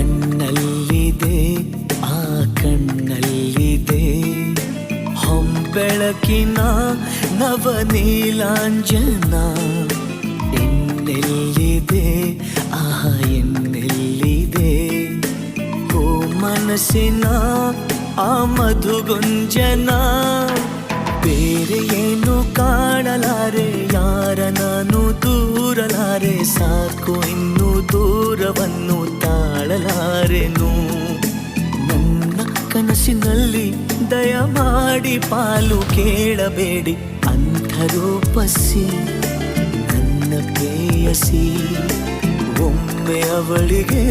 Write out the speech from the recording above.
ನನ್ನಲ್ಲಿದೆ ಆ ಕಣ್ಣಲ್ಲಿದೆ ಹೊಂಬೆಳಕಿನ ನವನೀಲಾಂಜನ. ಎನ್ನೆಲ್ಲಿದೆ ಆಹ ಎನ್ನೆಲ್ಲಿದೆ ಓ ಮನಸ್ಸಿನ ಆ ಮಧುಗುಂಜನ. ಬೇರೆ ಏನು ಕಾಣಲಾರೆ ಯಾರ ನಾನು ದೂರಲಾರೆ, ಸಾಕು ಇನ್ನು ದೂರವನ್ನು ತಾಳಲಾರೆನು. ನನ್ನ ಕನಸಿನಲ್ಲಿ ದಯಮಾಡಿ ಪಾಲು ಕೇಳಬೇಡಿ, ಅಂಧರೂಪಸಿ ನನ್ನ ಪ್ರೇಯಸಿ. ಒಮ್ಮೆ ಅವಳಿಗೆ